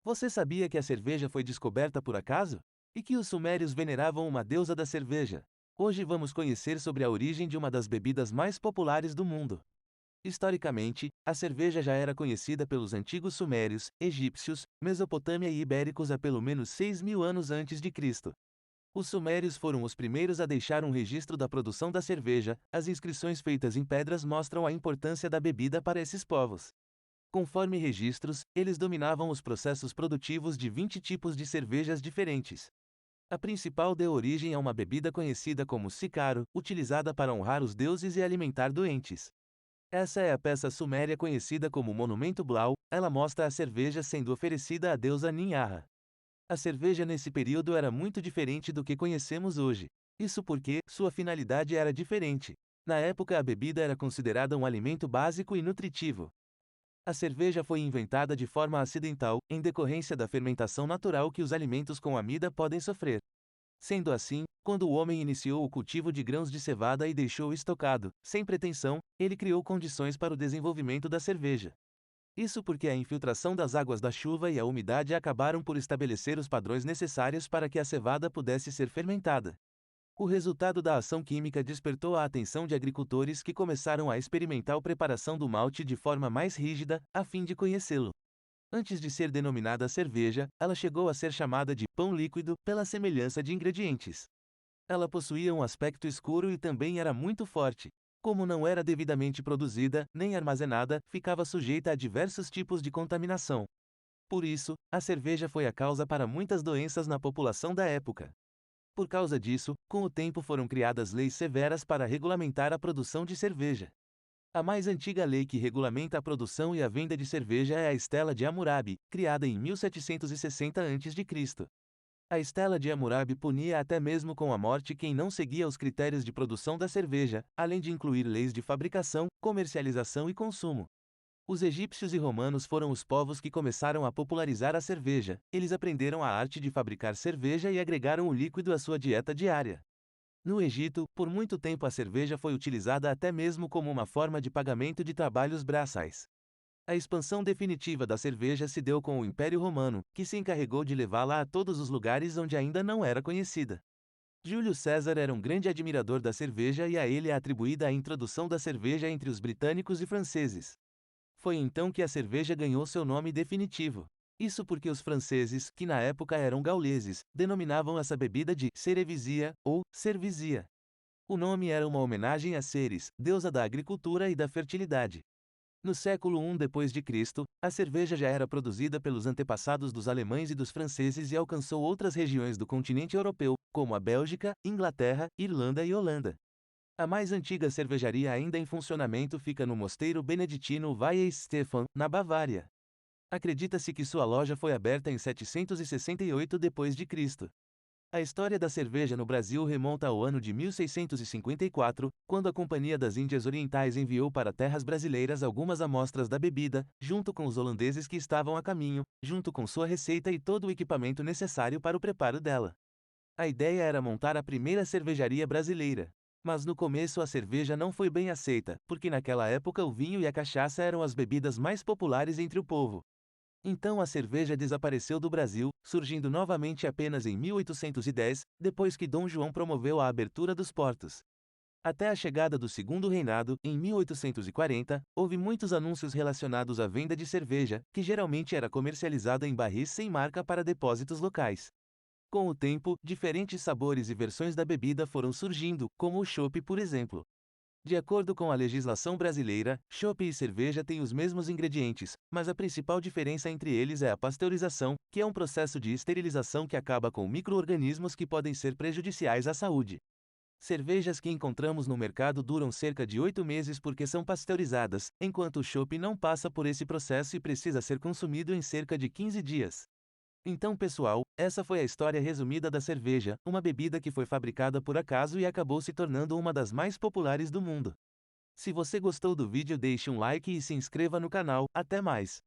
Você sabia que a cerveja foi descoberta por acaso? E que os sumérios veneravam uma deusa da cerveja? Hoje vamos conhecer sobre a origem de uma das bebidas mais populares do mundo. Historicamente, a cerveja já era conhecida pelos antigos sumérios, egípcios, Mesopotâmia e ibéricos há pelo menos 6.000 anos antes de Cristo. Os sumérios foram os primeiros a deixar um registro da produção da cerveja. As inscrições feitas em pedras mostram a importância da bebida para esses povos. Conforme registros, eles dominavam os processos produtivos de 20 tipos de cervejas diferentes. A principal deu origem a uma bebida conhecida como sicaro, utilizada para honrar os deuses e alimentar doentes. Essa é a peça suméria conhecida como Monumento Blau. Ela mostra a cerveja sendo oferecida à deusa Ninharra. A cerveja nesse período era muito diferente do que conhecemos hoje. Isso porque sua finalidade era diferente. Na época, a bebida era considerada um alimento básico e nutritivo. A cerveja foi inventada de forma acidental, em decorrência da fermentação natural que os alimentos com amida podem sofrer. Sendo assim, quando o homem iniciou o cultivo de grãos de cevada e deixou estocado, sem pretensão, ele criou condições para o desenvolvimento da cerveja. Isso porque a infiltração das águas da chuva e a umidade acabaram por estabelecer os padrões necessários para que a cevada pudesse ser fermentada. O resultado da ação química despertou a atenção de agricultores que começaram a experimentar a preparação do malte de forma mais rígida, a fim de conhecê-lo. Antes de ser denominada cerveja, ela chegou a ser chamada de pão líquido, pela semelhança de ingredientes. Ela possuía um aspecto escuro e também era muito forte. Como não era devidamente produzida, nem armazenada, ficava sujeita a diversos tipos de contaminação. Por isso, a cerveja foi a causa para muitas doenças na população da época. Por causa disso, com o tempo foram criadas leis severas para regulamentar a produção de cerveja. A mais antiga lei que regulamenta a produção e a venda de cerveja é a Estela de Hammurabi, criada em 1760 a.C. A Estela de Hammurabi punia até mesmo com a morte quem não seguia os critérios de produção da cerveja, além de incluir leis de fabricação, comercialização e consumo. Os egípcios e romanos foram os povos que começaram a popularizar a cerveja. Eles aprenderam a arte de fabricar cerveja e agregaram o líquido à sua dieta diária. No Egito, por muito tempo a cerveja foi utilizada até mesmo como uma forma de pagamento de trabalhos braçais. A expansão definitiva da cerveja se deu com o Império Romano, que se encarregou de levá-la a todos os lugares onde ainda não era conhecida. Júlio César era um grande admirador da cerveja e a ele é atribuída a introdução da cerveja entre os britânicos e franceses. Foi então que a cerveja ganhou seu nome definitivo. Isso porque os franceses, que na época eram gauleses, denominavam essa bebida de cerevisia ou cervisia. O nome era uma homenagem a Ceres, deusa da agricultura e da fertilidade. No século I d.C., a cerveja já era produzida pelos antepassados dos alemães e dos franceses e alcançou outras regiões do continente europeu, como a Bélgica, Inglaterra, Irlanda e Holanda. A mais antiga cervejaria ainda em funcionamento fica no mosteiro beneditino Weihenstephan, na Bavária. Acredita-se que sua loja foi aberta em 768 d.C. A história da cerveja no Brasil remonta ao ano de 1654, quando a Companhia das Índias Orientais enviou para terras brasileiras algumas amostras da bebida, junto com os holandeses que estavam a caminho, junto com sua receita e todo o equipamento necessário para o preparo dela. A ideia era montar a primeira cervejaria brasileira. Mas no começo a cerveja não foi bem aceita, porque naquela época o vinho e a cachaça eram as bebidas mais populares entre o povo. Então a cerveja desapareceu do Brasil, surgindo novamente apenas em 1810, depois que Dom João promoveu a abertura dos portos. Até a chegada do Segundo Reinado, em 1840, houve muitos anúncios relacionados à venda de cerveja, que geralmente era comercializada em barris sem marca para depósitos locais. Com o tempo, diferentes sabores e versões da bebida foram surgindo, como o chopp, por exemplo. De acordo com a legislação brasileira, chopp e cerveja têm os mesmos ingredientes, mas a principal diferença entre eles é a pasteurização, que é um processo de esterilização que acaba com micro-organismos que podem ser prejudiciais à saúde. Cervejas que encontramos no mercado duram cerca de 8 meses porque são pasteurizadas, enquanto o chopp não passa por esse processo e precisa ser consumido em cerca de 15 dias. Então, pessoal, essa foi a história resumida da cerveja, uma bebida que foi fabricada por acaso e acabou se tornando uma das mais populares do mundo. Se você gostou do vídeo, deixe um like e se inscreva no canal. Até mais!